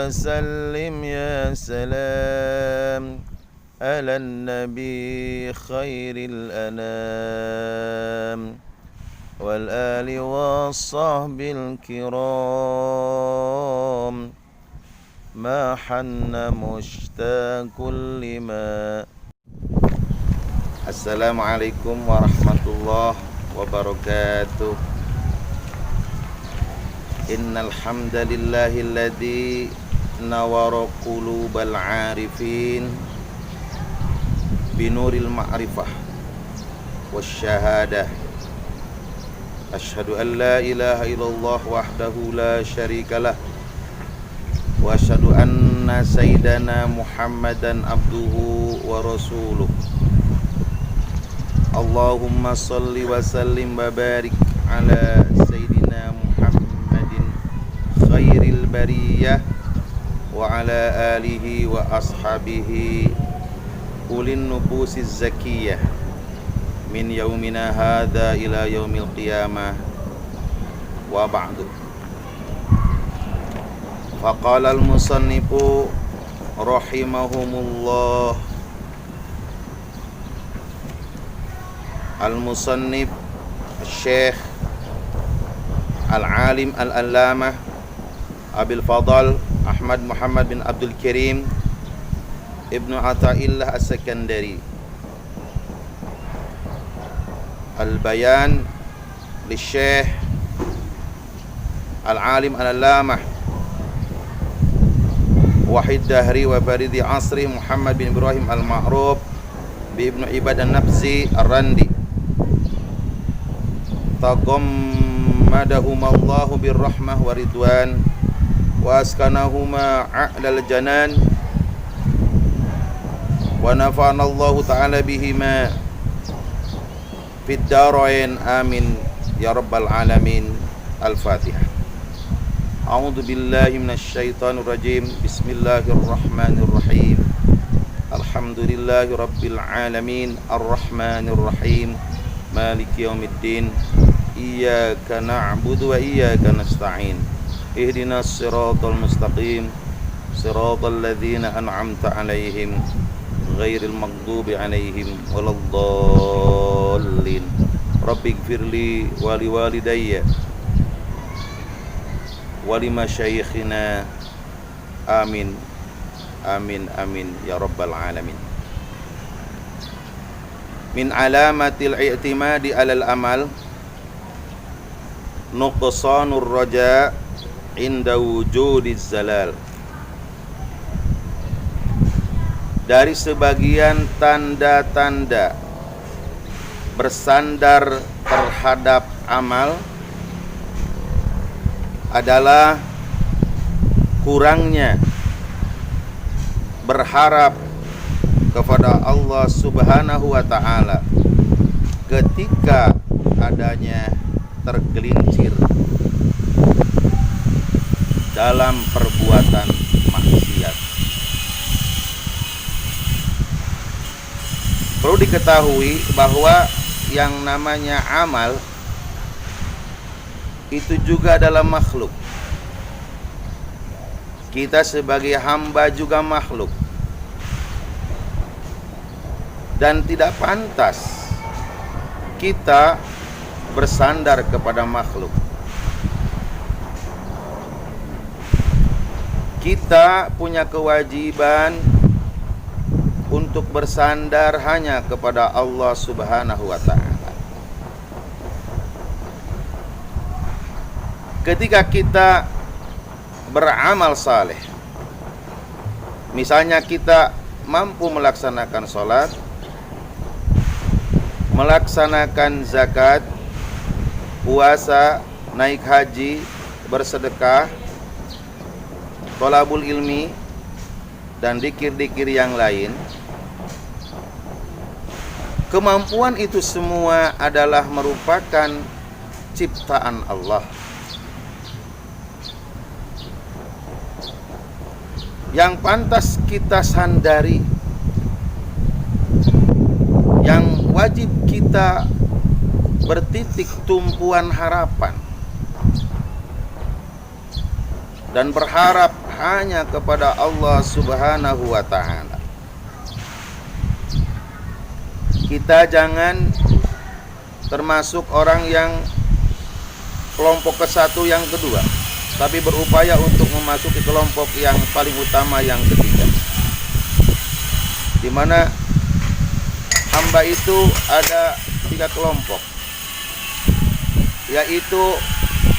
وسلم يا سلام على النبي خير الأنام والآل والصحب الكرام ما حن مشتاق لما. Assalamualaikum warahmatullahi wabarakatuh. Innal hamdalillahilladzi nawara qulubal arifin binuril ma'rifah wasyahadah. Asyhadu an la ilaha illallah wahdahu la syarikalah wa asyhadu anna sayyidana Muhammadan abduhu wa rasuluh. Allahumma salli wa sallim wa barik ala sayyidina Muhammadin khairil bariyah wa ala alihi wa ashabihi ulin nufusiz zakiyah min yaumina hadha ila yaumil qiyamah wa ba'du. Faqala al-musannifu rahimahumullah, al-musannif Syekh al-alim al-allamah Abil Fadal Ahmad Muhammad bin Abdul Karim Ibnu Athaillah As-Sakandari, al-bayan li Syekh al-alim al-allamah Wahid Dahri wa Faridi Asri Muhammad bin Ibrahim al-Ma'ruf bi Ibnu Ibad an-Nafsi ar-Randi, taqammadahumullahu birrahmah wa ridwan wa askanahuma a'lal janan wa nafa'anallahu ta'ala bihima fid darain amin ya rabbal alamin. Al-Fatihah. A'udzu billahi minasy syaithanir rajim. Bismillahirrahmanirrahim. Alhamdulillahi rabbil alamin arrahmanir rahim maliki yaumiddin. Iyyaka na'budu wa iyyaka nasta'in. Ihdinas siratal mustaqim. Siratal ladzina an'amta 'alaihim ghairil maghdubi 'alaihim waladdallin. Rabbighfirli wa liwalidayya wa limasyayikhina. Amin. Amin amin ya rabbal alamin. Min alamatil i'timadi 'alal amal nuqsanur raja inda wujudiz zalal. Dari sebagian tanda-tanda bersandar terhadap amal adalah kurangnya berharap kepada Allah Subhanahu wa ta'ala ketika adanya tergelincir dalam perbuatan maksiat. Perlu diketahui bahwa yang namanya amal itu juga adalah makhluk. Kita sebagai hamba juga makhluk, dan tidak pantas kita bersandar kepada makhluk. Kita punya kewajiban untuk bersandar hanya kepada Allah Subhanahu wa ta'ala. Ketika kita beramal saleh, misalnya kita mampu melaksanakan sholat, melaksanakan zakat, puasa, naik haji, bersedekah, thalabul ilmi, dan dikir-dikir yang lain, kemampuan itu semua adalah merupakan ciptaan Allah. Yang pantas kita sandari, yang wajib kita bertitik tumpuan harapan dan berharap hanya kepada Allah Subhanahu wa ta'ala. Kita jangan termasuk orang yang kelompok ke-1 yang kedua, tapi berupaya untuk memasuki kelompok yang paling utama yang ketiga, di mana hamba itu ada 3 kelompok, yaitu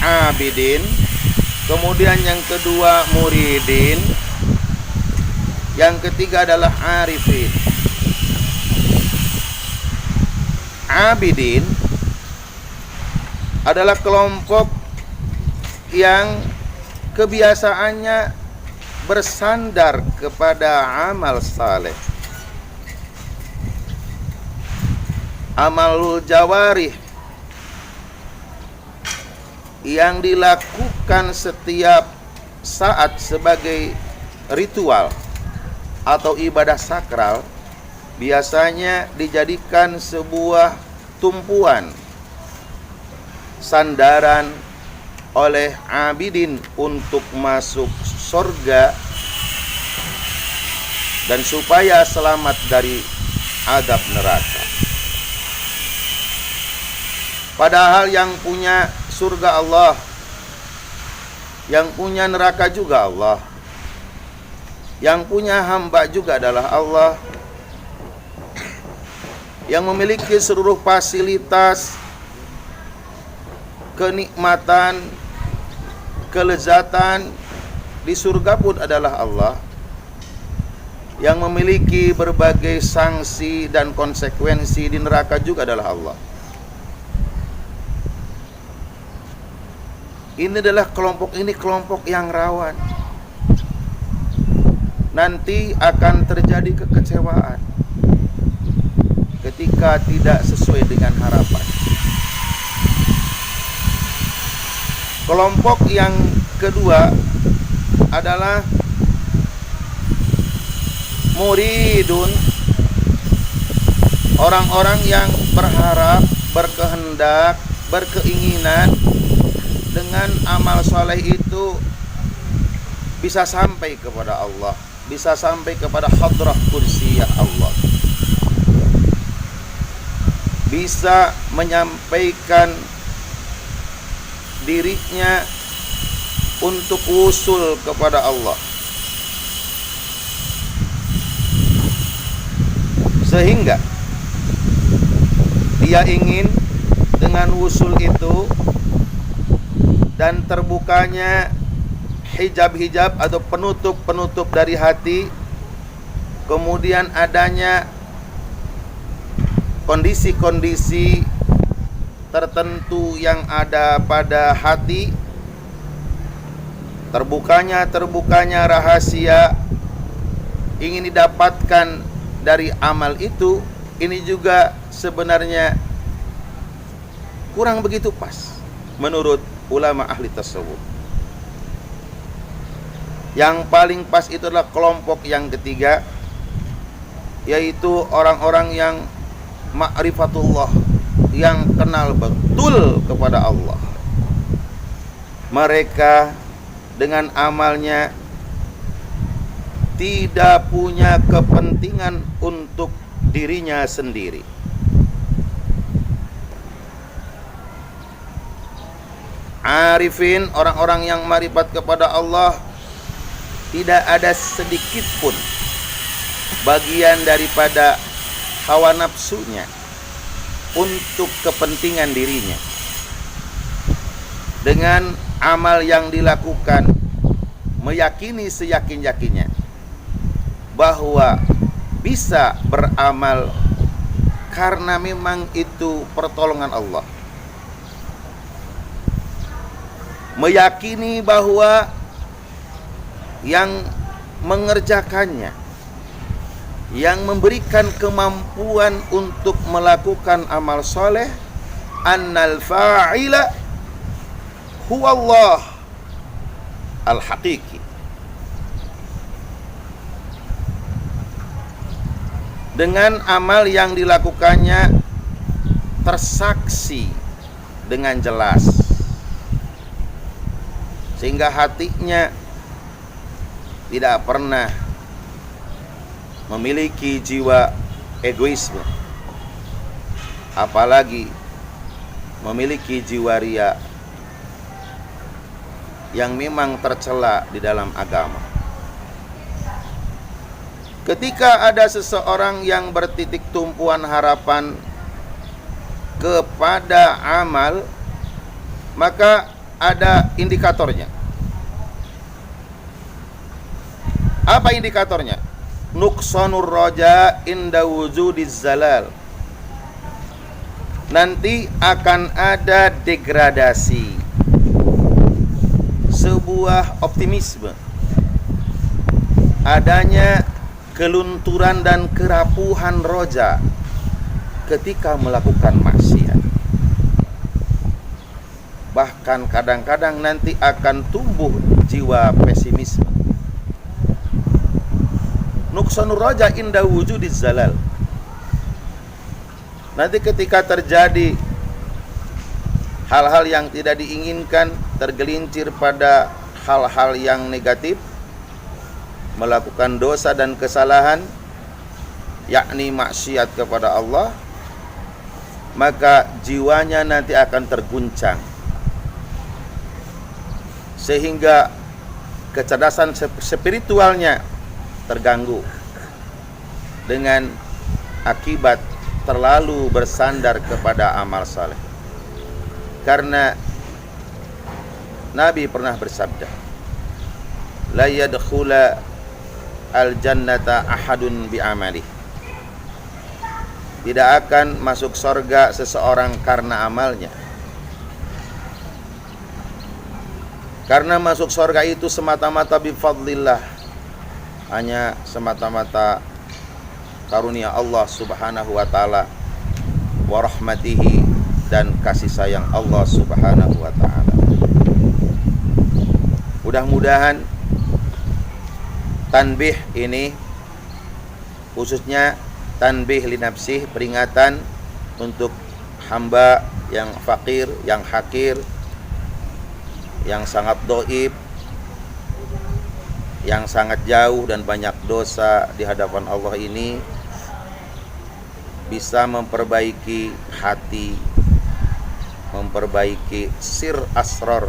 abidin, kemudian yang kedua muridin, yang ketiga adalah arifin. Abidin adalah kelompok yang kebiasaannya bersandar kepada amal saleh, amalul jawarih, yang dilakukan setiap saat sebagai ritual atau ibadah sakral, biasanya dijadikan sebuah tumpuan sandaran oleh abidin untuk masuk surga dan supaya selamat dari azab neraka. Padahal yang punya surga Allah, yang punya neraka juga Allah, yang punya hamba juga adalah Allah, yang memiliki seluruh fasilitas, kenikmatan, kelezatan di surga pun adalah Allah, yang memiliki berbagai sanksi dan konsekuensi di neraka juga adalah Allah. Ini adalah kelompok yang rawan. Nanti akan terjadi kekecewaan ketika tidak sesuai dengan harapan. Kelompok yang kedua adalah muridun, orang-orang yang berharap, berkehendak, berkeinginan dengan amal soleh itu bisa sampai kepada Allah, bisa sampai kepada hadrah kursiyah Allah, bisa menyampaikan dirinya untuk usul kepada Allah, sehingga dia ingin dengan usul itu dan terbukanya hijab-hijab atau penutup-penutup dari hati, kemudian adanya kondisi-kondisi tertentu yang ada pada hati, terbukanya rahasia ingin didapatkan dari amal itu, ini juga sebenarnya kurang begitu pas menurut ulama ahli tasawuf. Yang paling pas itu adalah kelompok yang ketiga, yaitu orang-orang yang ma'rifatullah, yang kenal betul kepada Allah. Mereka dengan amalnya tidak punya kepentingan untuk dirinya sendiri. Arifin, orang-orang yang ma'rifat kepada Allah, tidak ada sedikit pun bagian daripada hawa nafsunya untuk kepentingan dirinya. Dengan amal yang dilakukan, meyakini seyakin-yakinnya bahwa bisa beramal karena memang itu pertolongan Allah. Meyakini bahwa yang mengerjakannya, yang memberikan kemampuan untuk melakukan amal soleh, annal fa'ila huwa Allah al-haqiqi. Dengan amal yang dilakukannya tersaksi dengan jelas, sehingga hatinya tidak pernah memiliki jiwa egoisme, apalagi memiliki jiwa riya yang memang tercela di dalam agama. Ketika ada seseorang yang bertitik tumpuan harapan kepada amal, maka ada indikatornya. Apa indikatornya? Nuqsanur raja inda wujudiz zalal. Nanti akan ada degradasi, sebuah optimisme, adanya kelunturan dan kerapuhan roja ketika melakukan maksiat. Bahkan kadang-kadang nanti akan tumbuh jiwa pesimisme. Nuqsanur raja inda wujudiz zalal. Nanti ketika terjadi hal-hal yang tidak diinginkan, tergelincir pada hal-hal yang negatif, melakukan dosa dan kesalahan, yakni maksiat kepada Allah, maka jiwanya nanti akan terguncang, sehingga kecerdasan spiritualnya terganggu dengan akibat terlalu bersandar kepada amal saleh. Karena Nabi pernah bersabda, la yadkhula al-jannata ahadun bi'amalih. Tidak akan masuk surga seseorang karena amalnya. Karena masuk surga itu semata-mata bifadlillah, hanya semata-mata karunia Allah subhanahu wa ta'ala, wa rahmatihi, dan kasih sayang Allah subhanahu wa ta'ala. Mudah-mudahan tanbih ini, khususnya tanbih li nafsih, peringatan untuk hamba yang fakir, yang hakir, yang sangat doib, yang sangat jauh dan banyak dosa di hadapan Allah ini, bisa memperbaiki hati, memperbaiki sir asrar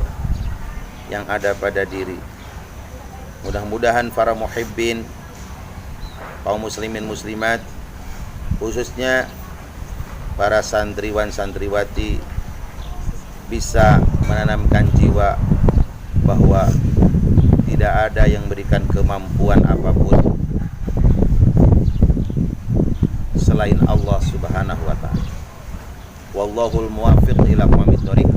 yang ada pada diri. Mudah-mudahan para muhibbin, kaum muslimin muslimat, khususnya para santriwan santriwati, bisa menanamkan jiwa bahwa tidak ada yang berikan kemampuan apapun selain Allah subhanahu wa ta'ala. Wallahul muwaffiq ila aqwamit thoriq.